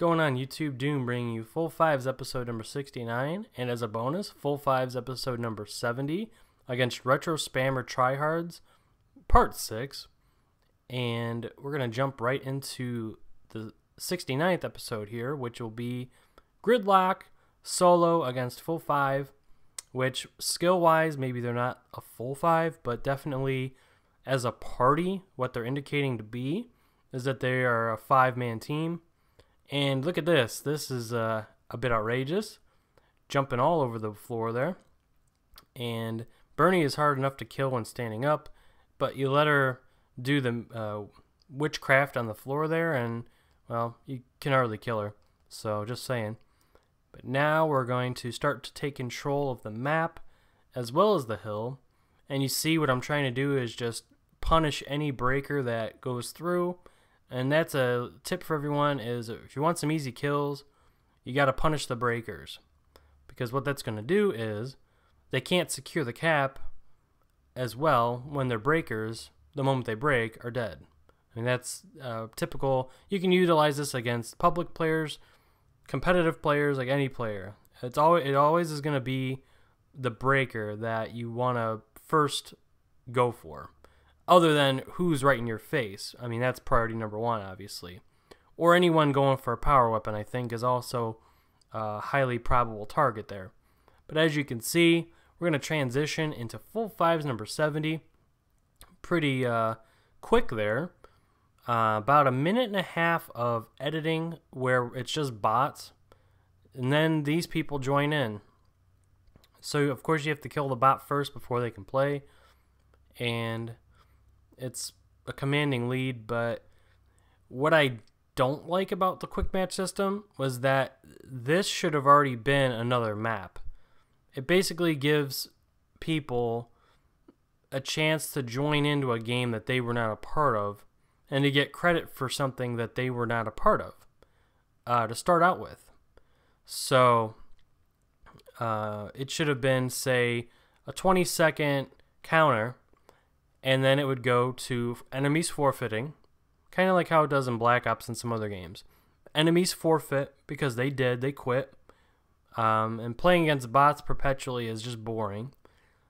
Going on YouTube, Doom bringing you Full Fives episode number 69, and as a bonus, Full Fives episode number 70 against Retro Spammer Tryhards, Part 6. And we're going to jump right into the 69th episode here, which will be Gridlock solo against Full Five, which skill-wise, maybe they're not a Full Five, but definitely as a party, what they're indicating to be is that they are a 5-man team. And look at this. This is a bit outrageous. Jumping all over the floor there. And Bernie is hard enough to kill when standing up, but you let her do the witchcraft on the floor there, and, well, you can hardly kill her. So, just saying. But now we're going to start to take control of the map as well as the hill. And you see what I'm trying to do is just punish any breaker that goes through. And that's a tip for everyone, is if you want some easy kills, you got to punish the breakers. Because what that's going to do is they can't secure the cap as well when their breakers, the moment they break, are dead. I mean, that's typical. You can utilize this against public players, competitive players, like any player. It always is going to be the breaker that you want to first go for. Other than who's right in your face. I mean, that's priority number one, obviously. Or anyone going for a power weapon, I think, is also a highly probable target there. But as you can see, we're going to transition into Full Fives number 70. Pretty quick there. About a minute and a half of editing where it's just bots. And then these people join in. So, of course, you have to kill the bot first before they can play. And it's a commanding lead, but what I don't like about the quick match system was that this should have already been another map. It basically gives people a chance to join into a game that they were not a part of and to get credit for something that they were not a part of to start out with. So it should have been, say, a 20-second counter, and then it would go to enemies forfeiting, kind of like how it does in Black Ops and some other games. Enemies forfeit because they quit. And playing against bots perpetually is just boring.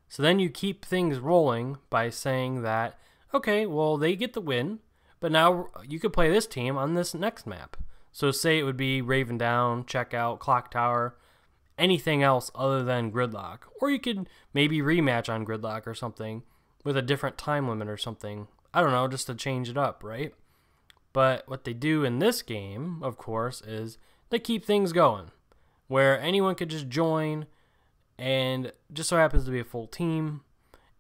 So then you keep things rolling by saying that, okay, well, they get the win, but now you could play this team on this next map. So say it would be Raven Down, Checkout, Clock Tower, anything else other than Gridlock. Or you could maybe rematch on Gridlock or something with a different time limit or something. I don't know, just to change it up, right? But what they do in this game, of course, is they keep things going, where anyone could just join, and just so happens to be a full team,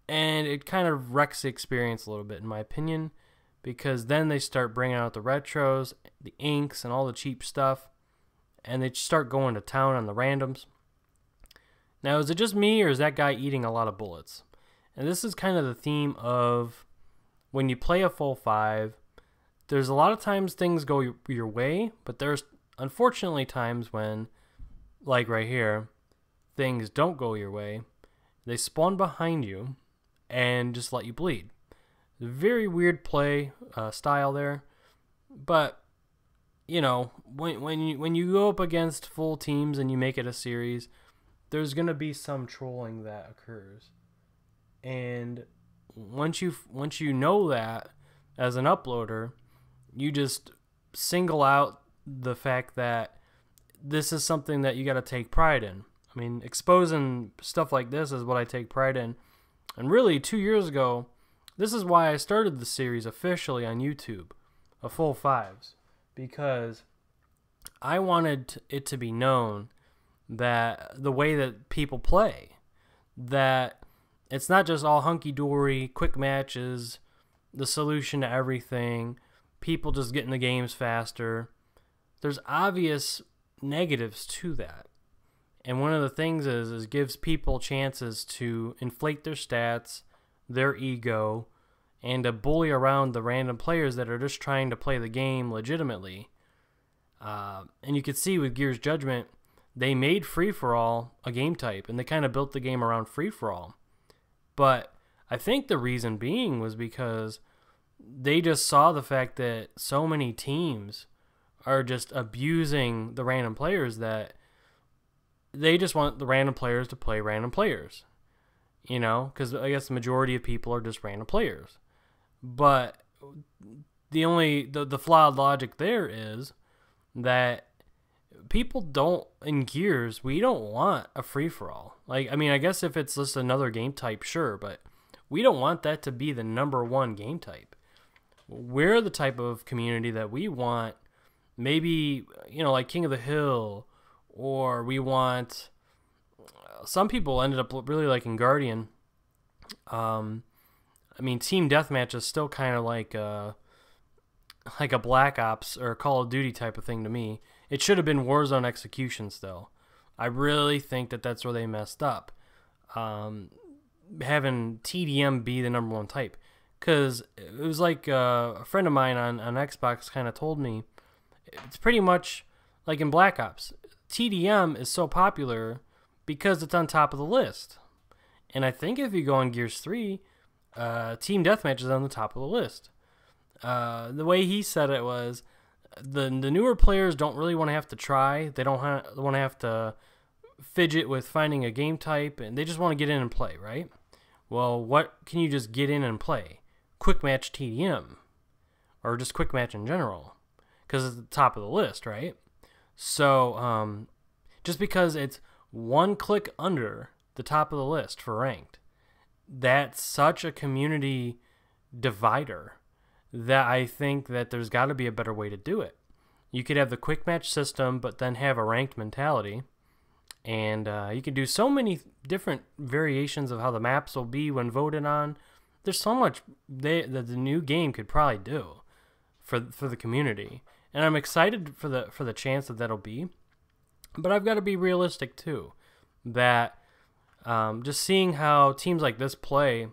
and it kind of wrecks the experience a little bit, in my opinion, because then they start bringing out the retros, the inks, and all the cheap stuff, and they start going to town on the randoms. Now, is it just me, or is that guy eating a lot of bullets? And this is kind of the theme of when you play a Full Five, there's a lot of times things go your way, but there's unfortunately times when, like right here, things don't go your way. They spawn behind you and just let you bleed. Very weird play style there, but you know, when you go up against full teams and you make it a series, there's gonna be some trolling that occurs. And once you know that as an uploader, you just single out the fact that this is something that you got to take pride in. I mean, exposing stuff like this is what I take pride in. And really, 2 years ago, this is why I started the series officially on YouTube, of Full Fives, because I wanted it to be known that the way that people play, that it's not just all hunky-dory, quick matches, the solution to everything, people just getting the games faster. There's obvious negatives to that. And one of the things is gives people chances to inflate their stats, their ego, and to bully around the random players that are just trying to play the game legitimately. And you can see with Gears Judgment, they made free-for-all a game type, and they kind of built the game around free-for-all. But I think the reason being was because they just saw the fact that so many teams are just abusing the random players, that they just want the random players to play random players, you know, because I guess the majority of people are just random players. But the flawed logic there is that people don't, in Gears, we don't want a free-for-all. Like, I mean, I guess if it's just another game type, sure, but we don't want that to be the number one game type. We're the type of community that we want, maybe, you know, like King of the Hill, or we want, some people ended up really liking Guardian. I mean, Team Deathmatch is still kind of like a Black Ops or a Call of Duty type of thing to me. It should have been Warzone Execution still. I really think that that's where they messed up. Having TDM be the number one type. Because it was like a friend of mine on Xbox kind of told me, it's pretty much like in Black Ops. TDM is so popular because it's on top of the list. And I think if you go on Gears 3, Team Deathmatch is on the top of the list. The way he said it was, the newer players don't really want to have to try. They don't want to have to fidget with finding a game type, and they just want to get in and play, right? Well, what can you just get in and play? Quick Match TDM, or just Quick Match in general, because it's the top of the list, right? So, just because it's one click under the top of the list for ranked, that's such a community divider that I think that there's got to be a better way to do it. You could have the quick match system, but then have a ranked mentality. And you could do so many different variations of how the maps will be when voted on. There's so much that the new game could probably do for the community. And I'm excited for the chance that'll be. But I've got to be realistic too. That just seeing how teams like this play,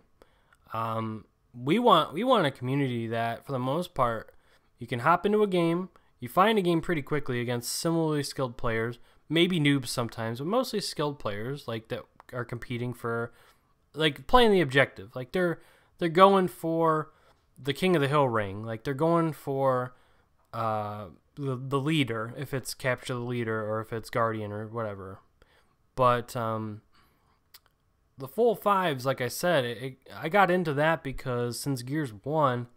we want a community that, for the most part, you can hop into a game, you find a game pretty quickly against similarly skilled players, maybe noobs sometimes, but mostly skilled players like that are competing for, like, playing the objective. Like they're going for the King of the Hill ring, like they're going for the leader, if it's capture the leader or if it's Guardian or whatever. But the full fives, like I said, I got into that because since Gears 1,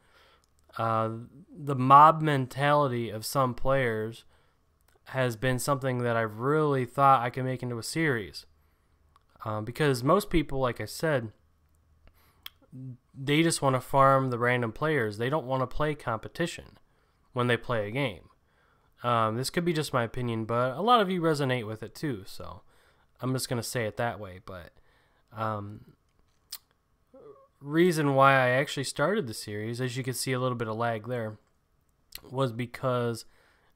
the mob mentality of some players has been something that I've really thought I could make into a series. Because most people, like I said, they just want to farm the random players. They don't want to play competition when they play a game. This could be just my opinion, but a lot of you resonate with it too, so I'm just going to say it that way. But reason why I actually started the series, as you can see a little bit of lag there, was because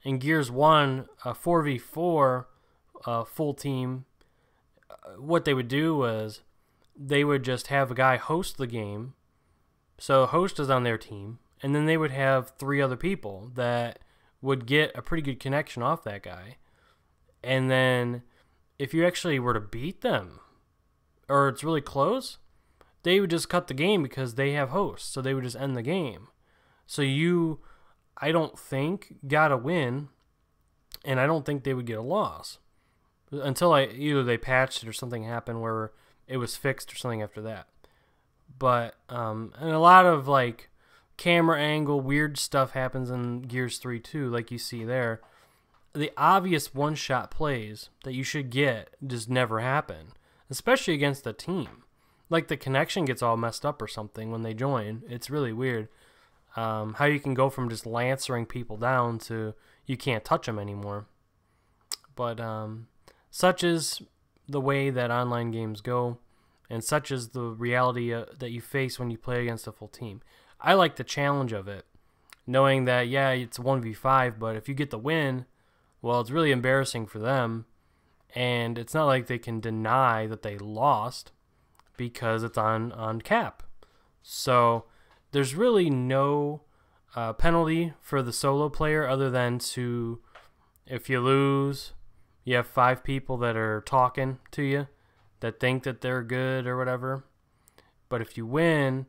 in Gears 1, a 4v4 full team, what they would do was they would just have a guy host the game, so host is on their team, and then they would have 3 other people that would get a pretty good connection off that guy. And then if you actually were to beat them, or it's really close, they would just cut the game because they have hosts, so they would just end the game. So you, I don't think, got a win, and I don't think they would get a loss until either they patched it or something happened where it was fixed or something after that. But and a lot of like camera angle weird stuff happens in Gears 3 too, like you see there. The obvious one-shot plays that you should get just never happen, especially against a team. Like the connection gets all messed up or something when they join. It's really weird how you can go from just lancering people down to you can't touch them anymore. But such is the way that online games go, and such is the reality that you face when you play against a full team. I like the challenge of it, knowing that, yeah, it's 1v5, but if you get the win, well, it's really embarrassing for them, and it's not like they can deny that they lost because it's on cap. So there's really no penalty for the solo player other than to, if you lose, you have 5 people that are talking to you that think that they're good or whatever. But if you win,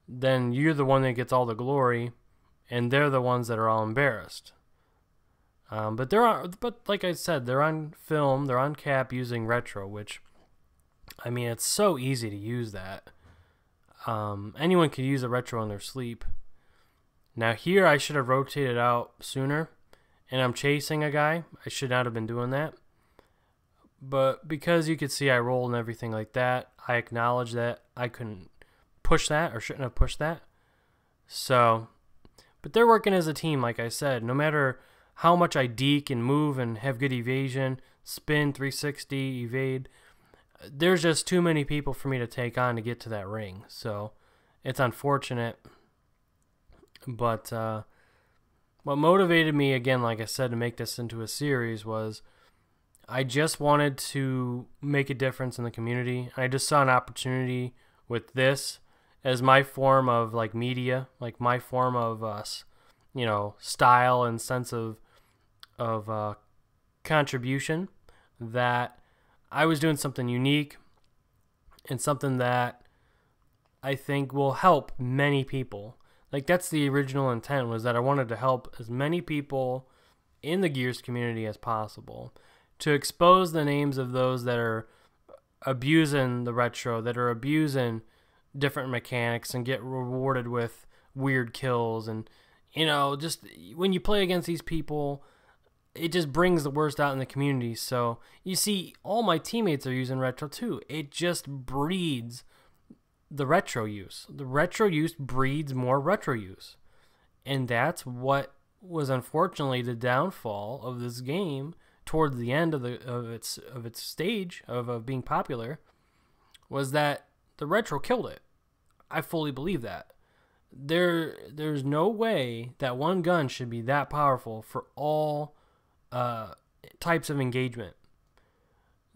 then you're the one that gets all the glory, and they're the ones that are all embarrassed. But like I said, they're on film, they're on cap using retro, which, I mean, it's so easy to use that. Anyone could use a retro in their sleep. Now here I should have rotated out sooner, and I'm chasing a guy. I should not have been doing that. But because you could see I rolled and everything like that, I acknowledge that I couldn't push that or shouldn't have pushed that. So, but they're working as a team, like I said. No matter how much I deke and move and have good evasion, spin, 360, evade, there's just too many people for me to take on to get to that ring. So it's unfortunate. But what motivated me, again, like I said, to make this into a series was I just wanted to make a difference in the community. I just saw an opportunity with this as my form of like media, like my form of style and sense of contribution, that I was doing something unique and something that I think will help many people. Like, that's the original intent, was that I wanted to help as many people in the Gears community as possible, to expose the names of those that are abusing the retro, that are abusing different mechanics and get rewarded with weird kills. And, just when you play against these people, it just brings the worst out in the community. So you see, all my teammates are using retro too. It just breeds the retro use. The retro use breeds more retro use. And that's what was unfortunately the downfall of this game towards the end of its stage of being popular, was that the retro killed it. I fully believe that. There's no way that one gun should be that powerful for all types of engagement.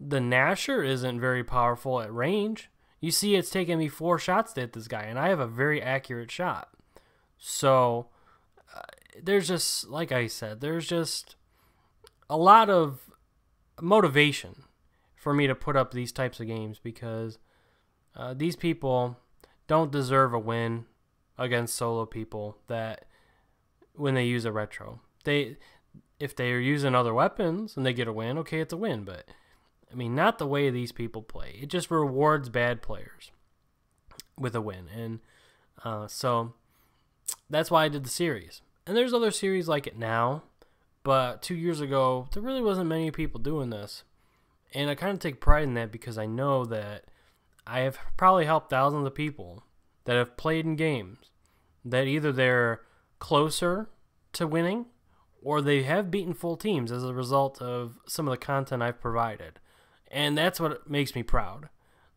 The Gnasher isn't very powerful at range. You see, it's taken me 4 shots to hit this guy, and I have a very accurate shot. So there's just, like I said, there's just a lot of motivation for me to put up these types of games, because these people don't deserve a win against solo people that when they use a retro. If they are using other weapons and they get a win, okay, it's a win, but I mean, not the way these people play. It just rewards bad players with a win. And so that's why I did the series. And there's other series like it now, but 2 years ago, there really wasn't many people doing this. And I kind of take pride in that, because I know that I have probably helped thousands of people that have played in games that either they're closer to winning or they have beaten full teams as a result of some of the content I've provided. And that's what makes me proud.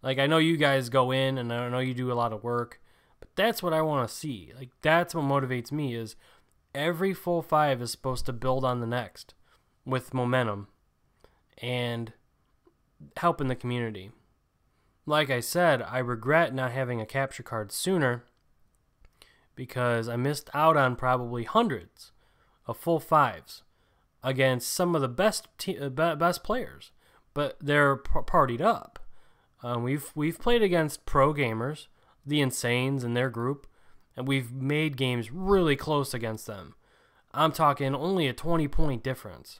Like, I know you guys go in and I know you do a lot of work, but that's what I want to see. Like, that's what motivates me, is every full 5 is supposed to build on the next with momentum and helping the community. Like I said, I regret not having a capture card sooner, because I missed out on probably hundreds of full 5s against some of the best players, but they're partied up. We've played against pro gamers, the Insanes and their group, and we've made games really close against them. I'm talking only a 20-point difference.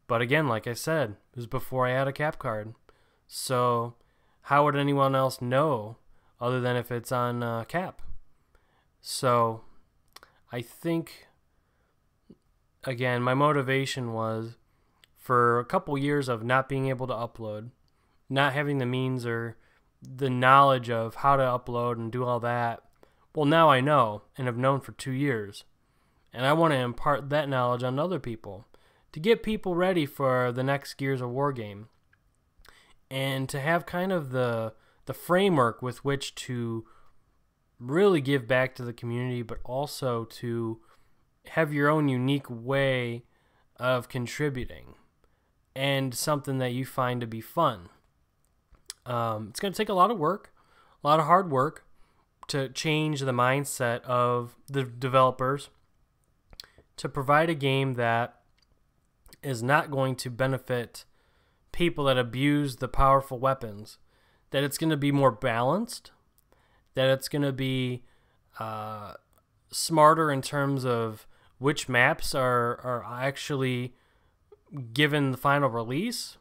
But again, like I said, it was before I had a cap card. So how would anyone else know other than if it's on cap? So I think, again, my motivation was, for a couple years of not being able to upload, not having the means or the knowledge of how to upload and do all that. Well, now I know, and have known for 2 years. And I want to impart that knowledge on other people, to get people ready for the next Gears of War game, and to have kind of the framework with which to really give back to the community, but also to have your own unique way of contributing and something that you find to be fun. It's going to take a lot of work, a lot of hard work, to change the mindset of the developers to provide a game that is not going to benefit people that abuse the powerful weapons, that it's going to be more balanced, that it's going to be smarter in terms of which maps are actually given the final release,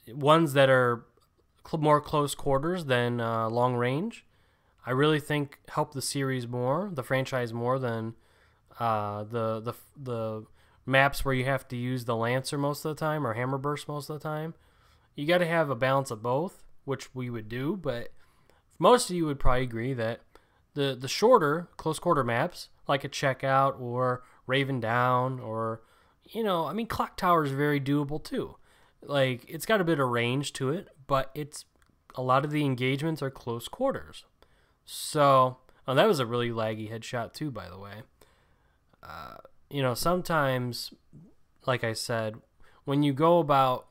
ones that are more close quarters than long range, I really think help the series more, the franchise more than the maps where you have to use the Lancer most of the time or Hammer Burst most of the time. You got to have a balance of both, which we would do, but most of you would probably agree that the shorter close quarter maps, like a Checkout or Raven Down, or Clock Tower is very doable too. Like, it's got a bit of range to it, but a lot of the engagements are close quarters. So, that was a really laggy headshot too, by the way. Sometimes, like I said, when you go about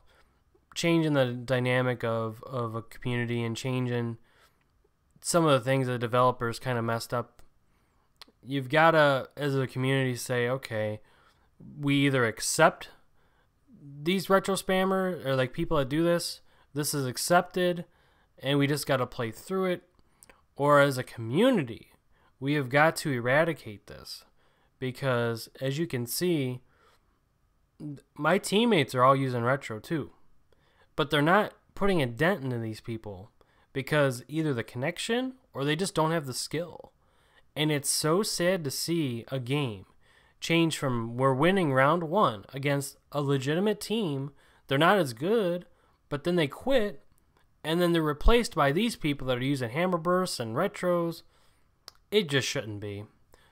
changing the dynamic of a community and changing some of the things the developers kind of messed up, you've got to, as a community, say, okay, we either accept these retro spammers or like people that do this is accepted and we just got to play through it, or as a community, we have got to eradicate this. Because as you can see, my teammates are all using retro too, but they're not putting a dent into these people because either the connection or they just don't have the skill. And it's so sad to see a game change from we're winning round 1 against a legitimate team, they're not as good, but then they quit, and then they're replaced by these people that are using Hammer Bursts and retros. It just shouldn't be.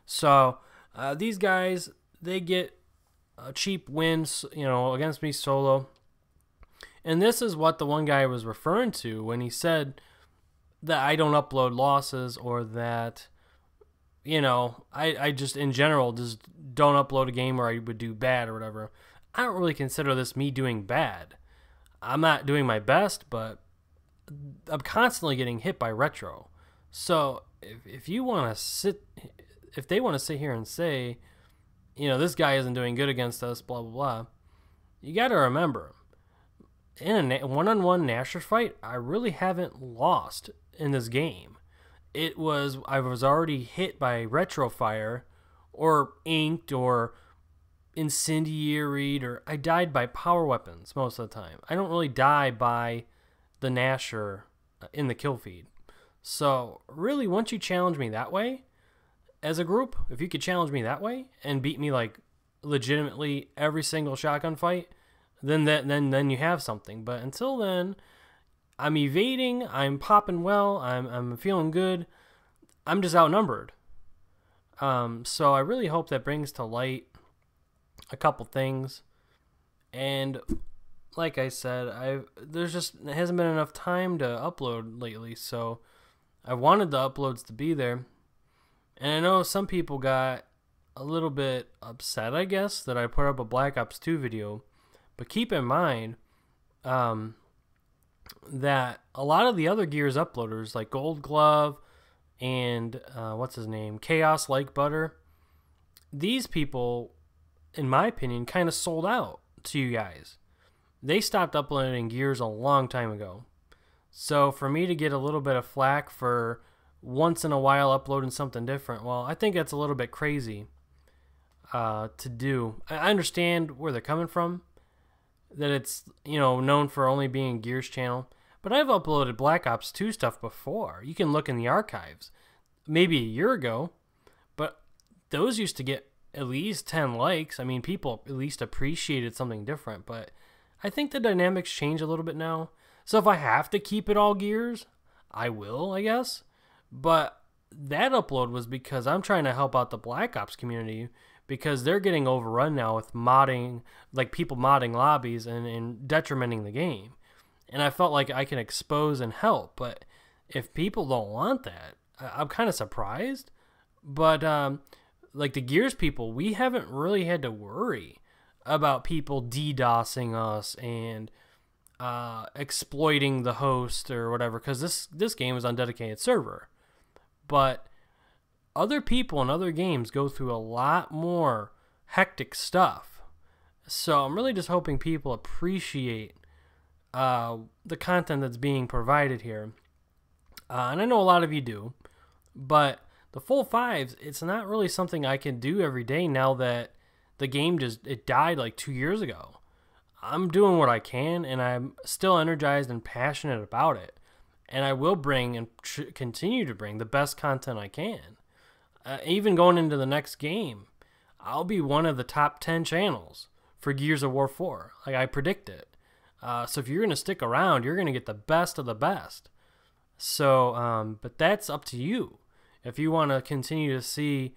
So these guys, they get cheap wins, against me solo. And this is what the one guy was referring to when he said that I don't upload losses, or that, I just in general just don't upload a game where I would do bad or whatever. I don't really consider this me doing bad. I'm not doing my best, but I'm constantly getting hit by retro. So if they want to sit here and say, this guy isn't doing good against us, blah, blah, blah, you got to remember, in a one-on-one Nasher fight, I really haven't lost in this game. I was already hit by retro fire, or inked, or incendiaried, or I died by power weapons most of the time. I don't really die by the Nasher in the kill feed. So really, once you challenge me that way, as a group, if you could challenge me that way and beat me like legitimately every single shotgun fight, then you have something. But until then, I'm evading, I'm popping well, I'm feeling good. I'm just outnumbered. So I really hope that brings to light a couple things. And like I said, there hasn't been enough time to upload lately, so I wanted the uploads to be there. And I know some people got a little bit upset, I guess, that I put up a Black Ops 2 video. But keep in mind that a lot of the other Gears uploaders, like Gold Glove and what's his name, Chaos Like Butter, these people, in my opinion, kind of sold out to you guys. They stopped uploading Gears a long time ago. So for me to get a little bit of flack for once in a while uploading something different, well, I think that's a little bit crazy to do. I understand where they're coming from, that it's, known for only being Gears channel, but I've uploaded Black Ops 2 stuff before. You can look in the archives, maybe a year ago, but those used to get at least 10 likes. I mean, people at least appreciated something different, but I think the dynamics change a little bit now. So if I have to keep it all Gears, I will, I guess. But that upload was because I'm trying to help out the Black Ops community, because they're getting overrun now with modding, like people modding lobbies and detrimenting the game. And I felt like I can expose and help. But if people don't want that, I'm kind of surprised. But like the Gears people, we haven't really had to worry about people DDoSing us and exploiting the host or whatever, because this game is on dedicated server. But other people in other games go through a lot more hectic stuff. So I'm really just hoping people appreciate the content that's being provided here. And I know a lot of you do, but The full fives, it's not really something I can do every day now that the game it died like 2 years ago. I'm doing what I can, and I'm still energized and passionate about it. And I will bring and continue to bring the best content I can. Even going into the next game, I'll be one of the top 10 channels for Gears of War 4. Like I predict it. So if you're going to stick around, you're going to get the best of the best. So, but that's up to you. If you want to continue to see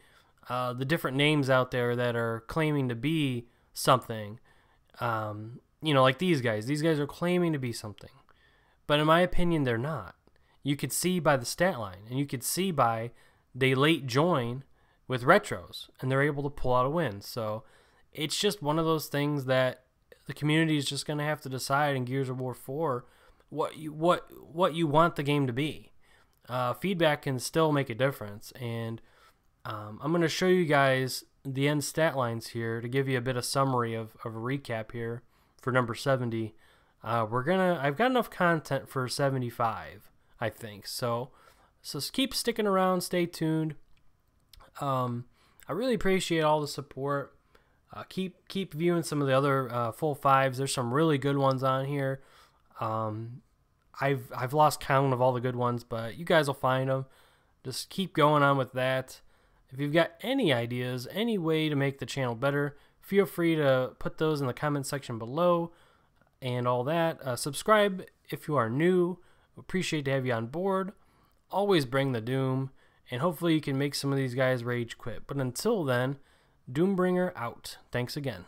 the different names out there that are claiming to be something, you know, like these guys. These guys are claiming to be something. But in my opinion, they're not. You could see by the stat line, and you could see by they late join with retros, and they're able to pull out a win. So it's just one of those things that the community is just going to have to decide in Gears of War 4 what you want the game to be. Feedback can still make a difference, and I'm going to show you guys the end stat lines here to give you a bit of summary of a recap here for number 70. I've got enough content for 75, I think. So keep sticking around, stay tuned. I really appreciate all the support. Keep viewing some of the other full fives. There's some really good ones on here. I've lost count of all the good ones, but you guys will find them. Just keep going on with that. If you've got any ideas, any way to make the channel better, feel free to put those in the comment section below and all that. Subscribe if you are new. Appreciate to have you on board. Always bring the doom, and hopefully you can make some of these guys rage quit. But until then, Doombringer out. Thanks again.